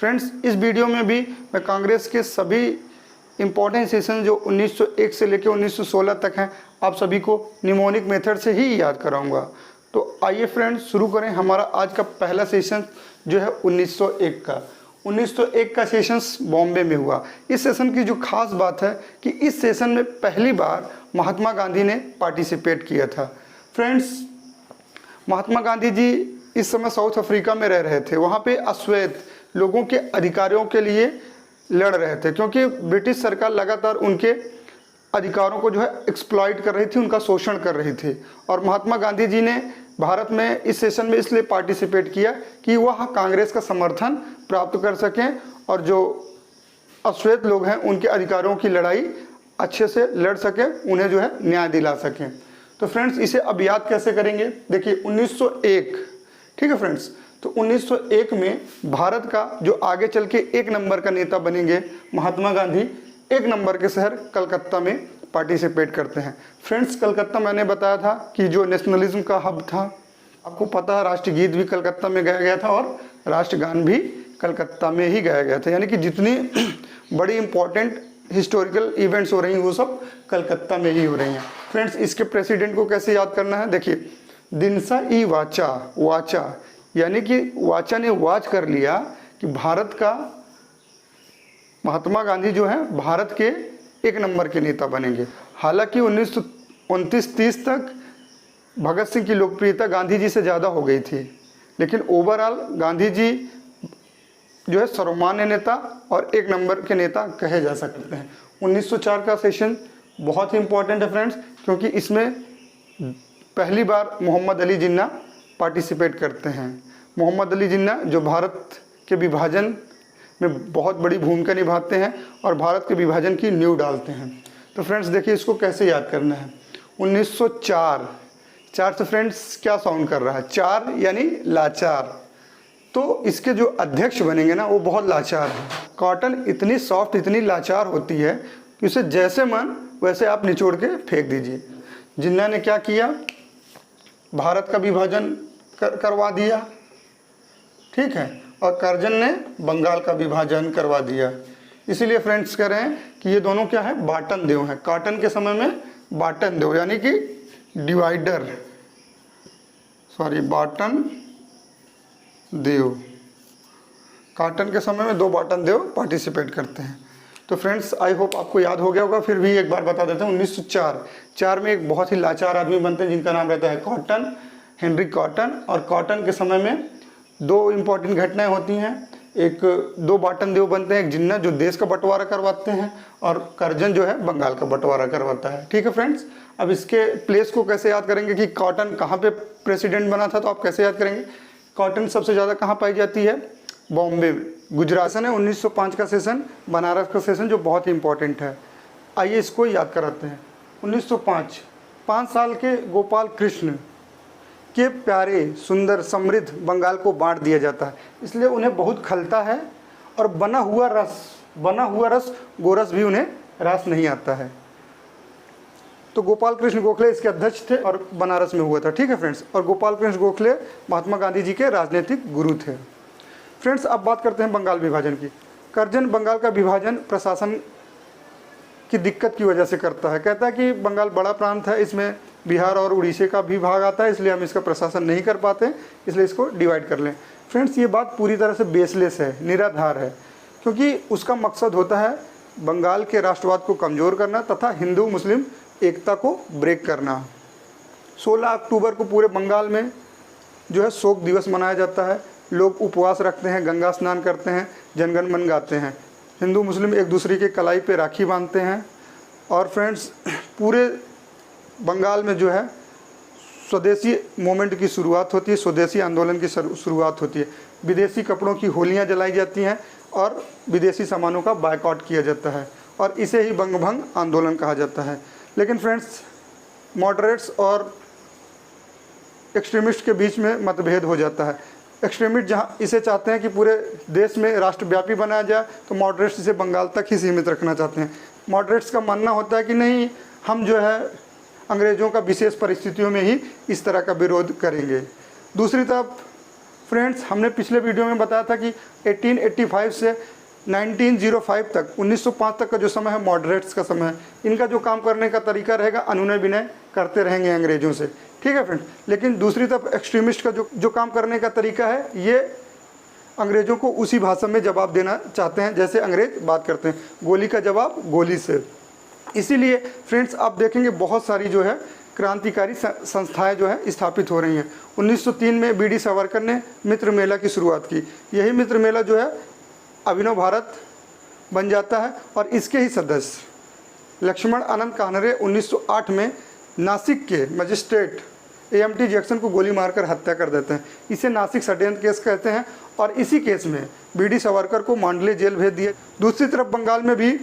Friends, इस video में भी मैं कांग्रेस के सभी इम्पोर्टेंट सेशन जो 1901 से लेकर 1916 तक हैं, आप सभी को निमोनिक मेथड से ही याद कराऊंगा। तो आइए फ्रेंड्स शुरू करें। हमारा आज का पहला सेशन जो है 1901 का 1901 का सेशंस बॉम्बे में हुआ। इस सेशन की जो खास बात है कि इस सेशन में पहली बार महात्मा गांधी ने पार्टिसिपेट किया था। फ्रेंड्स, महात्मा गांधी जी इस समय साउथ अफ्रीका में रह रहे थे। वहाँ पे अश्वेत लोगों के अधिकारों के लिए लड़ रहे थे, क्योंकि ब्रिटिश सरकार लगातार उनके अधिकारों को जो है एक्सप्लॉइट कर रही थी, उनका शोषण कर रही थी। और महात्मा गांधी जी ने भारत में इस सेशन में इसलिए पार्टिसिपेट किया कि वह कांग्रेस का समर्थन प्राप्त कर सकें और जो अश्वेत लोग हैं उनके अधिकारों की लड़ाई अच्छे से लड़ सकें, उन्हें जो है न्याय दिला सकें। तो फ्रेंड्स, इसे अब याद कैसे करेंगे? देखिए 1901, ठीक है फ्रेंड्स। तो 1901 में भारत का जो आगे चल के एक नंबर का नेता बनेंगे महात्मा गांधी, एक नंबर के शहर कलकत्ता में पार्टिसिपेट करते हैं। फ्रेंड्स, कलकत्ता मैंने बताया था कि जो नेशनलिज्म का हब था, आपको पता है राष्ट्रगीत भी कलकत्ता में गाया गया था और राष्ट्रगान भी कलकत्ता में ही गाया गया था। यानी कि जितनी बड़ी इंपॉर्टेंट हिस्टोरिकल इवेंट्स हो रही हैं वो सब कलकत्ता में ही हो रही हैं। फ्रेंड्स, इसके प्रेसिडेंट को कैसे याद करना है? देखिए, दिनसा ई वाचा, वाचा यानी कि वाचा ने वाच कर लिया कि भारत का महात्मा गांधी जो है भारत के एक नंबर के नेता बनेंगे। हालांकि 1929-30 तक भगत सिंह की लोकप्रियता गांधी जी से ज़्यादा हो गई थी, लेकिन ओवरऑल गांधी जी जो है सर्वमान्य नेता और एक नंबर के नेता कहे जा सकते हैं। 1904 का सेशन बहुत ही इंपॉर्टेंट है फ्रेंड्स, क्योंकि इसमें पहली बार मोहम्मद अली जिन्ना पार्टिसिपेट करते हैं। मोहम्मद अली जिन्ना जो भारत के विभाजन में बहुत बड़ी भूमिका निभाते हैं और भारत के विभाजन की नींव डालते हैं। तो फ्रेंड्स देखिए, इसको कैसे याद करना है। 1904, 4 से फ्रेंड्स क्या साउंड कर रहा है? 4 यानी लाचार। तो इसके जो अध्यक्ष बनेंगे ना, वो बहुत लाचार है। कॉटन इतनी सॉफ्ट, इतनी लाचार होती है कि उसे जैसे मन वैसे आप निचोड़ के फेंक दीजिए। जिन्ना ने क्या किया? भारत का विभाजन करवा दिया, ठीक है, और करजन ने बंगाल का विभाजन करवा दिया। इसीलिए फ्रेंड्स कह रहे हैं कि ये दोनों क्या है? बाटन देव हैं। कॉटन के समय में बाटन देव यानी कि डिवाइडर, बाटन देव। कॉटन के समय में 2 बाटन देव पार्टिसिपेट करते हैं। तो फ्रेंड्स, आई होप आपको याद हो गया होगा। फिर भी एक बार बता देता हूँ। 1904 में एक बहुत ही लाचार आदमी बनते हैं जिनका नाम रहता है कॉटन, हेनरी कॉटन। और कॉटन के समय में 2 इम्पॉर्टेंट घटनाएं होती हैं। 2 बाटन देव बनते हैं, एक जिन्ना जो देश का बंटवारा करवाते हैं और करजन जो है बंगाल का बंटवारा करवाता है। ठीक है फ्रेंड्स, अब इसके प्लेस को कैसे याद करेंगे कि कॉटन कहाँ पे प्रेसिडेंट बना था? तो आप कैसे याद करेंगे? कॉटन सबसे ज़्यादा कहाँ पाई जाती है? बॉम्बे, गुजरात। है 1905 का सेशन, बनारस का सेशन जो बहुत ही इंपॉर्टेंट है। आइए इसको याद कराते हैं। 1905, 5 साल के गोपाल कृष्ण के प्यारे, सुंदर, समृद्ध बंगाल को बांट दिया जाता है, इसलिए उन्हें बहुत खलता है और बना हुआ रस गोरस भी उन्हें रस नहीं आता है। तो गोपाल कृष्ण गोखले इसके अध्यक्ष थे और बनारस में हुआ था। ठीक है फ्रेंड्स, और गोपाल कृष्ण गोखले महात्मा गांधी जी के राजनीतिक गुरु थे। फ्रेंड्स, अब बात करते हैं बंगाल विभाजन की। करजन बंगाल का विभाजन प्रशासन की दिक्कत की वजह से करता है। कहता है कि बंगाल बड़ा प्रांत है, इसमें बिहार और उड़ीसा का भी भाग आता है, इसलिए हम इसका प्रशासन नहीं कर पाते, इसलिए इसको डिवाइड कर लें। फ्रेंड्स, ये बात पूरी तरह से बेसलेस है, निराधार है, क्योंकि उसका मकसद होता है बंगाल के राष्ट्रवाद को कमज़ोर करना तथा हिंदू मुस्लिम एकता को ब्रेक करना। 16 अक्टूबर को पूरे बंगाल में जो है शोक दिवस मनाया जाता है। लोग उपवास रखते हैं, गंगा स्नान करते हैं, जनगण मन गाते हैं। हिंदू मुस्लिम एक दूसरे के कलाई पे राखी बांधते हैं। और फ्रेंड्स, पूरे बंगाल में जो है स्वदेशी मूवमेंट की शुरुआत होती है, स्वदेशी आंदोलन की शुरुआत होती है। विदेशी कपड़ों की होलियां जलाई जाती हैं और विदेशी सामानों का बायकॉट किया जाता है, और इसे ही बंगभंग आंदोलन कहा जाता है। लेकिन फ्रेंड्स, मॉडरेट्स और एक्सट्रीमिस्ट के बीच में मतभेद हो जाता है। एक्सट्रीमिस्ट जहाँ इसे चाहते हैं कि पूरे देश में राष्ट्रव्यापी बनाया जाए, तो मॉडरेट्स इसे बंगाल तक ही सीमित रखना चाहते हैं। मॉडरेट्स का मानना होता है कि नहीं, हम जो है अंग्रेज़ों का विशेष परिस्थितियों में ही इस तरह का विरोध करेंगे। दूसरी तरफ फ्रेंड्स, हमने पिछले वीडियो में बताया था कि 1885 से 1905 तक 1905 तक का जो समय है मॉडरेट्स का समय है। इनका जो काम करने का तरीका रहेगा अनुनय विनय करते रहेंगे अंग्रेज़ों से, ठीक है फ्रेंड्स। लेकिन दूसरी तरफ एक्सट्रीमिस्ट का जो काम करने का तरीका है, ये अंग्रेज़ों को उसी भाषा में जवाब देना चाहते हैं जैसे अंग्रेज़ बात करते हैं, गोली का जवाब गोली से। इसीलिए फ्रेंड्स आप देखेंगे बहुत सारी जो है क्रांतिकारी संस्थाएं जो है स्थापित हो रही हैं। 1903 में बी डी सावरकर ने मित्र मेला की शुरुआत की। यही मित्र मेला जो है अभिनव भारत बन जाता है और इसके ही सदस्य लक्ष्मण आनंद कानरे 1908 में नासिक के मजिस्ट्रेट AMT जैक्सन को गोली मारकर हत्या कर देते हैं। इसे नासिक षड्यंत्र केस कहते हैं और इसी केस में BD सावरकर को मांडले जेल भेज दिए। दूसरी तरफ बंगाल में भी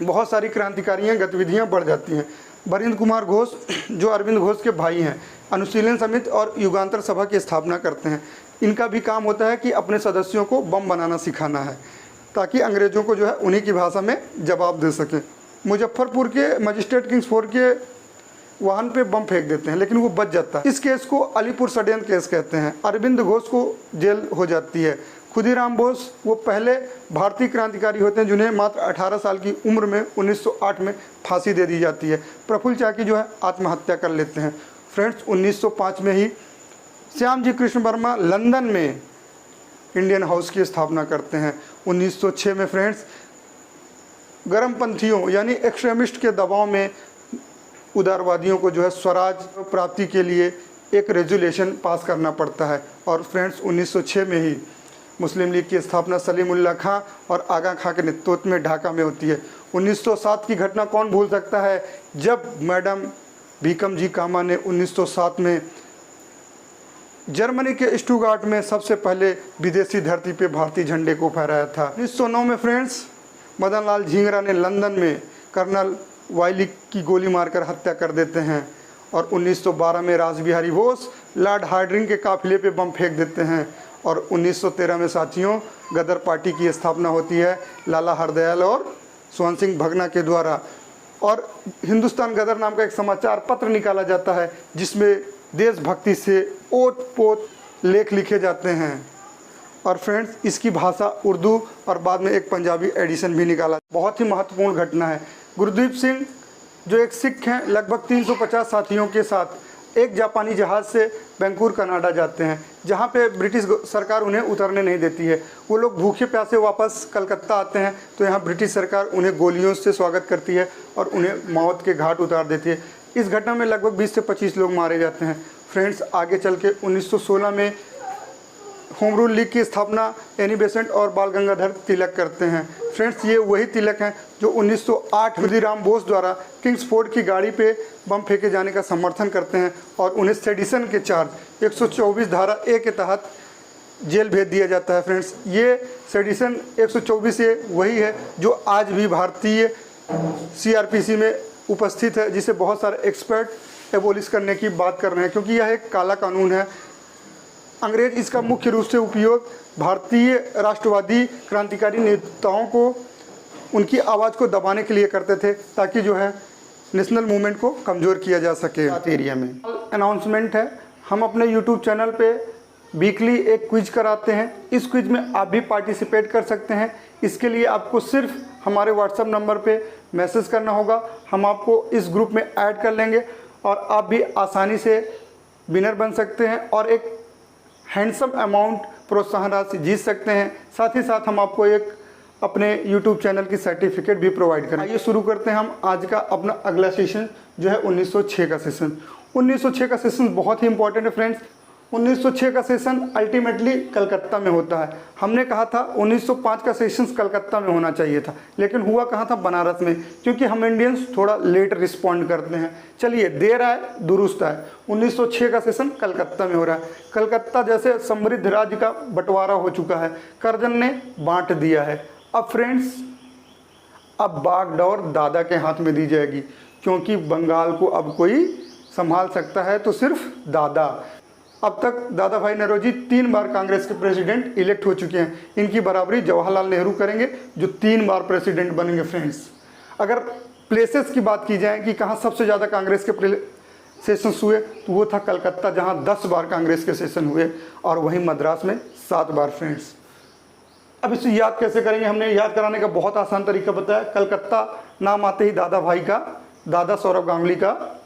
बहुत सारी क्रांतिकारियाँ गतिविधियाँ बढ़ जाती हैं। बरिंद्र कुमार घोष जो अरविंद घोष के भाई हैं, अनुशीलन समिति और युगांतर सभा की स्थापना करते हैं। इनका भी काम होता है कि अपने सदस्यों को बम बनाना सिखाना है ताकि अंग्रेज़ों को जो है उन्हीं की भाषा में जवाब दे सकें। मुजफ्फरपुर के मजिस्ट्रेट किंग्सफोर्ड के वाहन पे बम फेंक देते हैं लेकिन वो बच जाता है। इस केस को अलीपुर षड्यंत्र केस कहते हैं। अरविंद घोष को जेल हो जाती है। खुदीराम बोस वो पहले भारतीय क्रांतिकारी होते हैं जिन्हें मात्र 18 साल की उम्र में 1908 में फांसी दे दी जाती है। प्रफुल्ल चाकी जो है आत्महत्या कर लेते हैं। फ्रेंड्स 1905 में ही श्याम जी कृष्ण वर्मा लंदन में इंडियन हाउस की स्थापना करते हैं। 1906 में फ्रेंड्स गर्मपंथियों यानी एक्सट्रीमिस्ट के दबाव में उदारवादियों को जो है स्वराज प्राप्ति के लिए एक रेजुलेशन पास करना पड़ता है। और फ्रेंड्स 1906 में ही मुस्लिम लीग की स्थापना सलीमुल्लाह खां और आगा खां के नेतृत्व में ढाका में होती है। 1907 की घटना कौन भूल सकता है, जब मैडम भीकम जी कामा ने 1907 में जर्मनी के स्टुटगार्ट में सबसे पहले विदेशी धरती पे भारतीय झंडे को फहराया था। 1909 में फ्रेंड्स मदन लाल झींगरा ने लंदन में कर्नल वाइली की गोली मारकर हत्या कर देते हैं। और 1912 में रासबिहारी बोस लॉर्ड हार्डिंग के काफिले पे बम फेंक देते हैं। और 1913 में साथियों गदर पार्टी की स्थापना होती है लाला हरदयाल और स्वर्ण सिंह भगना के द्वारा। और हिंदुस्तान गदर नाम का एक समाचार पत्र निकाला जाता है जिसमें देशभक्ति से ओत पोत लेख लिखे जाते हैं। और फ्रेंड्स इसकी भाषा उर्दू और बाद में एक पंजाबी एडिशन भी निकाला। बहुत ही महत्वपूर्ण घटना है। गुरदीप सिंह जो एक सिख हैं लगभग 350 साथियों के साथ एक जापानी जहाज़ से वैंकूवर कनाडा जाते हैं जहां पे ब्रिटिश सरकार उन्हें उतरने नहीं देती है। वो लोग भूखे प्यासे वापस कलकत्ता आते हैं तो यहाँ ब्रिटिश सरकार उन्हें गोलियों से स्वागत करती है और उन्हें मौत के घाट उतार देती है। इस घटना में लगभग 20 से 25 लोग मारे जाते हैं। फ्रेंड्स आगे चल के 1916 में होम रूल लीग की स्थापना एनी बेसेंट और बाल गंगाधर तिलक करते हैं। फ्रेंड्स ये वही तिलक हैं जो 1908 खुदीराम बोस द्वारा किंग्सफोर्ड की गाड़ी पे बम फेंके जाने का समर्थन करते हैं और उन्हें सेडिशन के चार्ज 124 धारा ए के तहत जेल भेज दिया जाता है। फ्रेंड्स ये सेडिशन 124 ए वही है जो आज भी भारतीय CRPC में उपस्थित है, जिसे बहुत सारे एक्सपर्ट एबोलिश करने की बात कर रहे हैं क्योंकि यह एक काला कानून है। अंग्रेज इसका मुख्य रूप से उपयोग भारतीय राष्ट्रवादी क्रांतिकारी नेताओं को उनकी आवाज़ को दबाने के लिए करते थे ताकि जो है नेशनल मूवमेंट को कमज़ोर किया जा सके। एरिया में अनाउंसमेंट है, हम अपने YouTube चैनल पे वीकली एक क्विज कराते हैं। इस क्विज में आप भी पार्टिसिपेट कर सकते हैं। इसके लिए आपको सिर्फ हमारे व्हाट्सएप नंबर पे मैसेज करना होगा, हम आपको इस ग्रुप में ऐड कर लेंगे और आप भी आसानी से विनर बन सकते हैं और एक हैंडसम अमाउंट प्रोत्साहन राशि जीत सकते हैं। साथ ही साथ हम आपको एक अपने YouTube चैनल की सर्टिफिकेट भी प्रोवाइड करें। आइए शुरू करते हैं हम आज का अपना अगला सेशन जो है 1906 का सेशन। 1906 का सेशन बहुत ही इंपॉर्टेंट है फ्रेंड्स। 1906 का सेशन अल्टीमेटली कलकत्ता में होता है। हमने कहा था 1905 का सेशन कलकत्ता में होना चाहिए था, लेकिन हुआ कहाँ था, बनारस में, क्योंकि हम इंडियंस थोड़ा लेट रिस्पॉन्ड करते हैं। चलिए देर आए दुरुस्त आए, 1906 का सेशन कलकत्ता में हो रहा है। कलकत्ता जैसे समृद्ध राज्य का बंटवारा हो चुका है, कर्जन ने बांट दिया है। अब फ्रेंड्स अब बागडोर दादा के हाथ में दी जाएगी क्योंकि बंगाल को अब कोई संभाल सकता है तो सिर्फ दादा। अब तक दादा भाई नौरोजी 3 बार कांग्रेस के प्रेसिडेंट इलेक्ट हो चुके हैं। इनकी बराबरी जवाहरलाल नेहरू करेंगे जो 3 बार प्रेसिडेंट बनेंगे। फ्रेंड्स अगर प्लेसेस की बात की जाए कि कहाँ सबसे ज़्यादा कांग्रेस के सेशंस हुए तो वो था कलकत्ता, जहाँ 10 बार कांग्रेस के सेशन हुए, और वहीं मद्रास में 7 बार फ्रेंड्स। अब इसे याद कैसे करेंगे, हमने याद कराने का बहुत आसान तरीका बताया। कलकत्ता नाम आते ही दादा भाई का, दादा सौरभ गांगुली का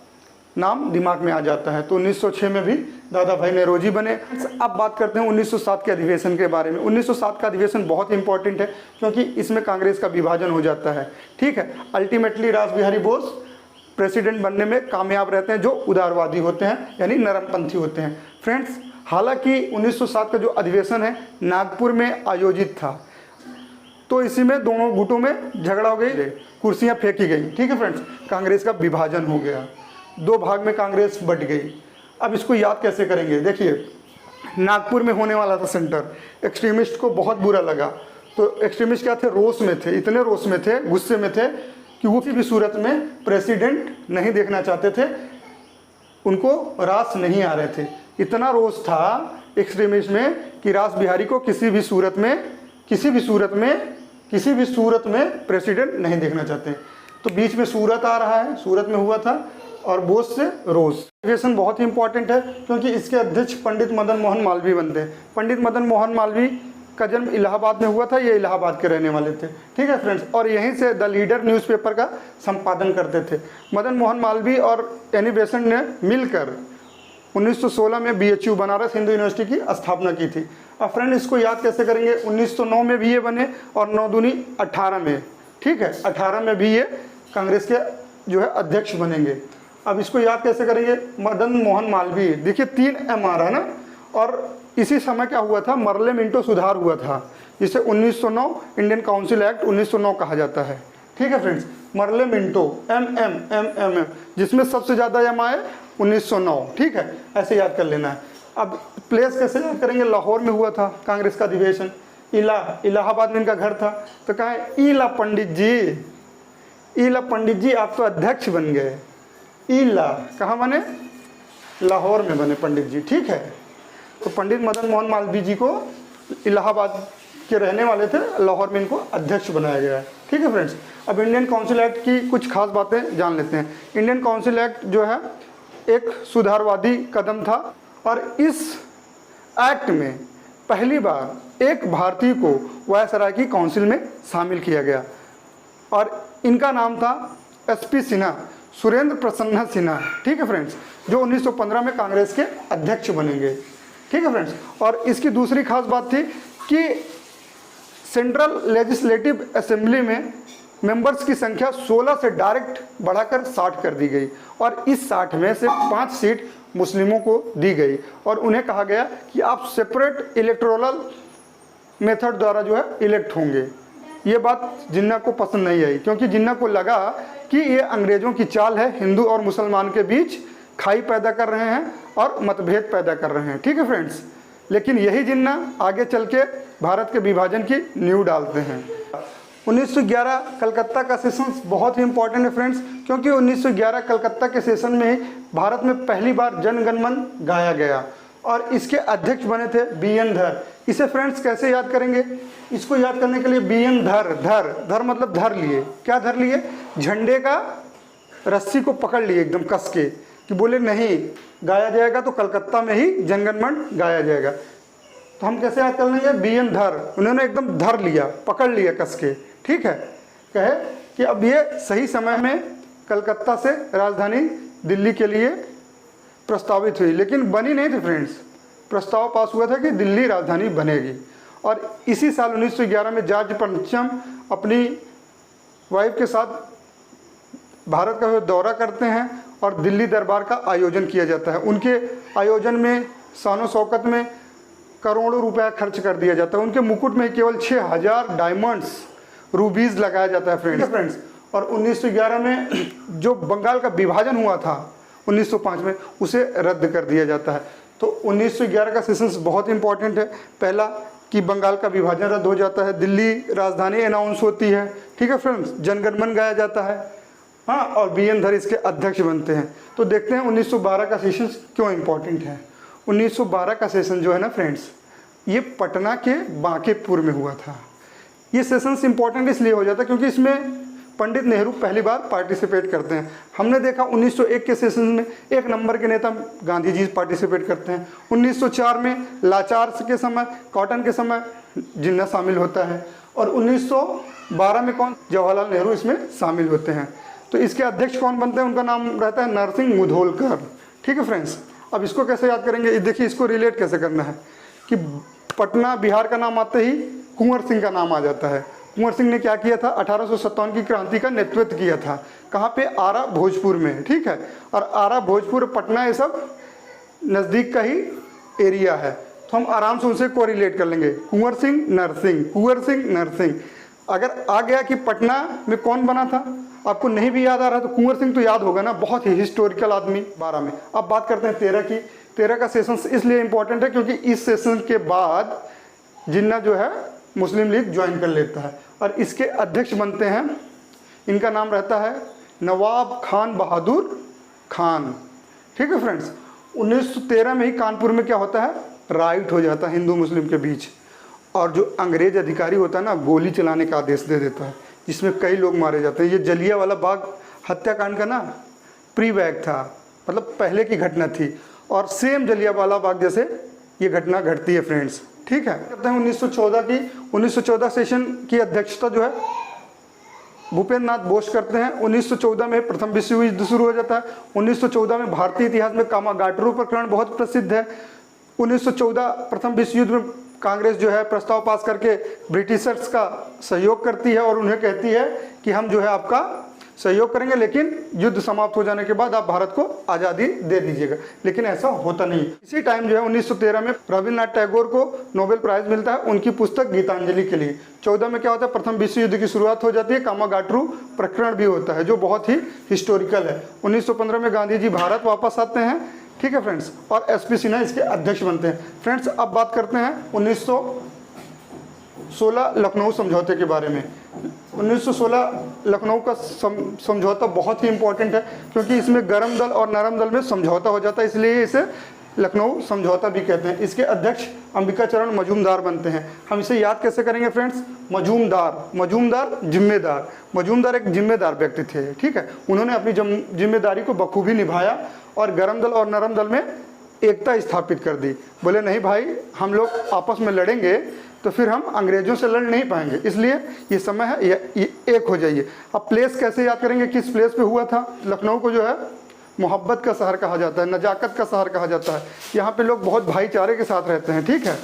नाम दिमाग में आ जाता है। तो 1906 में भी दादा भाई नेरोजी बने। अब बात करते हैं 1907 के अधिवेशन के बारे में। 1907 का अधिवेशन बहुत इंपॉर्टेंट है क्योंकि इसमें कांग्रेस का विभाजन हो जाता है, ठीक है। अल्टीमेटली रास बिहारी बोस प्रेसिडेंट बनने में कामयाब रहते हैं, जो उदारवादी होते हैं, यानी नरमपंथी होते हैं फ्रेंड्स। हालांकि 1907 का जो अधिवेशन है नागपुर में आयोजित था, तो इसी में दोनों गुटों में झगड़ा हो गई, कुर्सियां फेंकी गई, ठीक है फ्रेंड्स। कांग्रेस का विभाजन हो गया, 2 भाग में कांग्रेस बट गई। अब इसको याद कैसे करेंगे, देखिए नागपुर में होने वाला था सेंटर, एक्सट्रीमिस्ट को बहुत बुरा लगा। तो एक्सट्रीमिस्ट क्या थे, रोष में थे, इतने रोष में थे, गुस्से में थे कि वो किसी भी सूरत में प्रेसिडेंट नहीं देखना चाहते थे, उनको रास नहीं आ रहे थे। इतना रोष था एक्सट्रीमिस्ट में कि रास बिहारी को किसी भी सूरत में प्रेसिडेंट नहीं देखना चाहते। तो बीच में सूरत आ रहा है, सूरत में हुआ था, और बोस से रोज। अधिवेशन बहुत ही इंपॉर्टेंट है क्योंकि इसके अध्यक्ष पंडित मदन मोहन मालवीय बनते हैं। पंडित मदन मोहन मालवीय का जन्म इलाहाबाद में हुआ था, ये इलाहाबाद के रहने वाले थे, ठीक है फ्रेंड्स। और यहीं से द लीडर न्यूज़पेपर का संपादन करते थे। मदन मोहन मालवीय और एनी बेसेंट ने मिलकर 1916 में BHU बनारस हिंदू यूनिवर्सिटी की स्थापना की थी। अब फ्रेंड इसको याद कैसे करेंगे, 1909 में भी ये बने और 9 दूनी 18 में, ठीक है, 18 में भी ये कांग्रेस के जो है अध्यक्ष बनेंगे। अब इसको याद कैसे करेंगे, मदन मोहन मालवीय, देखिए 3 M आ रहा है ना। और इसी समय क्या हुआ था, मर्ले मिंटो सुधार हुआ था, जिसे 1909 इंडियन काउंसिल एक्ट 1909 कहा जाता है, ठीक है फ्रेंड्स। मर्ले मिंटो MM, जिसमें सबसे ज़्यादा M आए 1909, ठीक है, ऐसे याद कर लेना है। अब प्लेस कैसे याद करेंगे, लाहौर में हुआ था कांग्रेस का अधिवेशन, इलाहाबाद में इनका घर था। तो कहा ईला पंडित जी आप तो अध्यक्ष बन गए। ईला कहाँ बने, लाहौर में बने पंडित जी, ठीक है। तो पंडित मदन मोहन मालवीय जी को इलाहाबाद के रहने वाले थे, लाहौर में इनको अध्यक्ष बनाया गया है, ठीक है फ्रेंड्स। अब इंडियन काउंसिल एक्ट की कुछ खास बातें जान लेते हैं। इंडियन काउंसिल एक्ट जो है एक सुधारवादी कदम था, और इस एक्ट में पहली बार एक भारतीय को वायसराय की काउंसिल में शामिल किया गया, और इनका नाम था SP सिन्हा, सुरेंद्र प्रसन्न सिन्हा, ठीक है फ्रेंड्स, जो 1915 में कांग्रेस के अध्यक्ष बनेंगे, ठीक है फ्रेंड्स। और इसकी दूसरी खास बात थी कि सेंट्रल लेजिस्लेटिव असेंबली में मेंबर्स की संख्या 16 से डायरेक्ट बढ़ाकर 60 कर दी गई, और इस 60 में से 5 सीट मुस्लिमों को दी गई, और उन्हें कहा गया कि आप सेपरेट इलेक्टोरल मेथड द्वारा जो है इलेक्ट होंगे। ये बात जिन्ना को पसंद नहीं आई, क्योंकि जिन्ना को लगा कि ये अंग्रेज़ों की चाल है, हिंदू और मुसलमान के बीच खाई पैदा कर रहे हैं और मतभेद पैदा कर रहे हैं, ठीक है फ्रेंड्स। लेकिन यही जिन्ना आगे चल के भारत के विभाजन की नींव डालते हैं। 1911 कलकत्ता का सेशन बहुत ही इंपॉर्टेंट है फ्रेंड्स, क्योंकि 1911 कलकत्ता के सेशन में ही भारत में पहली बार जन गण मन गाया गया, और इसके अध्यक्ष बने थे BN धर। इसे फ्रेंड्स कैसे याद करेंगे, इसको याद करने के लिए BN धर मतलब धर लिए, क्या धर लिए, झंडे का रस्सी को पकड़ लिए एकदम कस के, कि बोले नहीं गाया जाएगा तो कलकत्ता में ही जनगण मन गाया जाएगा। तो हम कैसे याद कर लेंगे, BN धर, उन्होंने एकदम धर लिया, पकड़ लिया कस के, ठीक है। कहे कि अब ये सही समय में कलकत्ता से राजधानी दिल्ली के लिए प्रस्तावित हुई, लेकिन बनी नहीं थी फ्रेंड्स। प्रस्ताव पास हुआ था कि दिल्ली राजधानी बनेगी, और इसी साल 1911 में जॉर्ज पंचम अपनी वाइफ के साथ भारत का दौरा करते हैं, और दिल्ली दरबार का आयोजन किया जाता है। उनके आयोजन में शानो शौकत में करोड़ों रुपया खर्च कर दिया जाता है। उनके मुकुट में केवल 6000 डायमंड्स रूबीज लगाया जाता है फ्रेंड्स। और 1911 में जो बंगाल का विभाजन हुआ था 1905 में, उसे रद्द कर दिया जाता है। तो 1911 का सेशंस बहुत इंपॉर्टेंट है। पहला कि बंगाल का विभाजन रद्द हो जाता है, दिल्ली राजधानी अनाउंस होती है, ठीक है फ्रेंड्स, जनगण मन गाया जाता है, हाँ, और BN धर इसके अध्यक्ष बनते हैं। तो देखते हैं 1912 का सेशन क्यों इंपॉर्टेंट है। 1912 का सेशन जो है ना फ्रेंड्स, ये पटना के बांकेपुर में हुआ था। ये सेशंस इंपॉर्टेंट इसलिए हो जाता है क्योंकि इसमें पंडित नेहरू पहली बार पार्टिसिपेट करते हैं। हमने देखा 1901 के सेशन में 1 नंबर के नेता गांधी जी पार्टिसिपेट करते हैं। 1904 में लाचार के समय, कॉटन के समय जिन्ना शामिल होता है, और 1912 में कौन, जवाहरलाल नेहरू इसमें शामिल होते हैं। तो इसके अध्यक्ष कौन बनते हैं, उनका नाम रहता है नरसिंह मुधोलकर। ठीक है फ्रेंड्स, अब इसको कैसे याद करेंगे, देखिए इसको रिलेट कैसे करना है कि पटना बिहार का नाम आते ही कुंवर सिंह का नाम आ जाता है। कुंवर सिंह ने क्या किया था, 1857 की क्रांति का नेतृत्व किया था। कहाँ पे, आरा भोजपुर में। ठीक है, और आरा भोजपुर पटना ये सब नज़दीक का ही एरिया है, तो हम आराम से उनसे कोरिलेट कर लेंगे। कुंवर सिंह नरसिंह, कुंवर सिंह नरसिंह। अगर आ गया कि पटना में कौन बना था, आपको नहीं भी याद आ रहा तो कुंवर सिंह तो याद होगा ना, बहुत ही हिस्टोरिकल आदमी। 12 में। अब बात करते हैं 13 की। 13 का सेशन इसलिए इंपॉर्टेंट है क्योंकि इस सेशन के बाद जिन्ना जो है मुस्लिम लीग ज्वाइन कर लेता है, और इसके अध्यक्ष बनते हैं, इनका नाम रहता है नवाब खान बहादुर खान। ठीक है फ्रेंड्स, 1913 में ही कानपुर में क्या होता है, राइट हो जाता है हिंदू मुस्लिम के बीच, और जो अंग्रेज अधिकारी होता है ना, गोली चलाने का आदेश दे देता है, जिसमें कई लोग मारे जाते हैं। ये जलियांवाला बाग हत्याकांड का ना प्री बैक था, मतलब पहले की घटना थी, और सेम जलियांवाला बाग जैसे ये घटना घटती है फ्रेंड्स। ठीक है, कहते हैं 1914 की। 1914 सेशन की अध्यक्षता जो है भूपेंद्र नाथ बोस करते हैं। 1914 में प्रथम विश्व युद्ध शुरू हो जाता है। 1914 में भारतीय इतिहास में कामागाटरू प्रकरण बहुत प्रसिद्ध है। 1914 प्रथम विश्व युद्ध में कांग्रेस जो है प्रस्ताव पास करके ब्रिटिशर्स का सहयोग करती है, और उन्हें कहती है कि हम जो है आपका सहयोग करेंगे, लेकिन युद्ध समाप्त हो जाने के बाद आप भारत को आज़ादी दे दीजिएगा। लेकिन ऐसा होता नहीं। इसी टाइम जो है 1913 में रविन्द्रनाथ टैगोर को नोबेल प्राइज़ मिलता है उनकी पुस्तक गीतांजलि के लिए। 14 में क्या होता है, प्रथम विश्व युद्ध की शुरुआत हो जाती है, कामागाटरू प्रकरण भी होता है जो बहुत ही हिस्टोरिकल है। 1915 में गांधी जी भारत वापस आते हैं। ठीक है फ्रेंड्स, और एसपी सिन्हा इसके अध्यक्ष बनते हैं। फ्रेंड्स, अब बात करते हैं 1916 लखनऊ समझौते के बारे में। 1916 लखनऊ का समझौता बहुत ही इंपॉर्टेंट है, क्योंकि इसमें गर्म दल और नरम दल में समझौता हो जाता है, इसलिए इसे लखनऊ समझौता भी कहते हैं। इसके अध्यक्ष अंबिकाचरण मजूमदार बनते हैं। हम इसे याद कैसे करेंगे फ्रेंड्स, मजूमदार, मजूमदार जिम्मेदार। मजूमदार एक जिम्मेदार व्यक्ति थे। ठीक है, उन्होंने अपनी जिम्मेदारी को बखूबी निभाया और गर्म दल और नरम दल में एकता स्थापित कर दी। बोले नहीं भाई, हम लोग आपस में लड़ेंगे तो फिर हम अंग्रेजों से लड़ नहीं पाएंगे, इसलिए ये समय है, ये एक हो जाइए। अब प्लेस कैसे याद करेंगे, किस प्लेस पे हुआ था। लखनऊ को जो है मोहब्बत का शहर कहा जाता है, नजाकत का शहर कहा जाता है। यहाँ पे लोग बहुत भाईचारे के साथ रहते हैं। ठीक है,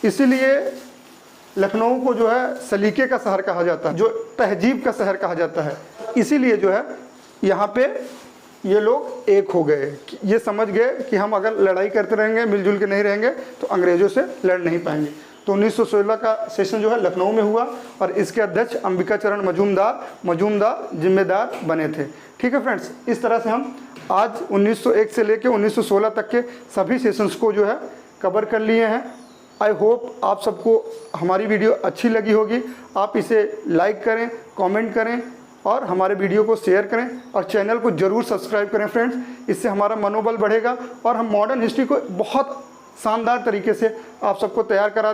इसीलिए लखनऊ को जो है सलीके का शहर कहा जाता है, जो तहजीब का शहर कहा जाता है। इसीलिए जो है यहाँ पे ये लोग एक हो गए, ये समझ गए कि हम अगर लड़ाई करते रहेंगे, मिलजुल के नहीं रहेंगे तो अंग्रेजों से लड़ नहीं पाएंगे। तो 1916 का सेशन जो है लखनऊ में हुआ, और इसके अध्यक्ष अंबिकाचरण मजूमदार जिम्मेदार बने थे। ठीक है फ्रेंड्स, इस तरह से हम आज 1901 से लेकर 1916 तक के सभी सेशंस को जो है कवर कर लिए हैं। आई होप आप सबको हमारी वीडियो अच्छी लगी होगी। आप इसे लाइक करें, कमेंट करें, और हमारे वीडियो को शेयर करें, और चैनल को ज़रूर सब्सक्राइब करें फ्रेंड्स। इससे हमारा मनोबल बढ़ेगा, और हम मॉडर्न हिस्ट्री को बहुत शानदार तरीके से आप सबको तैयार करा दें।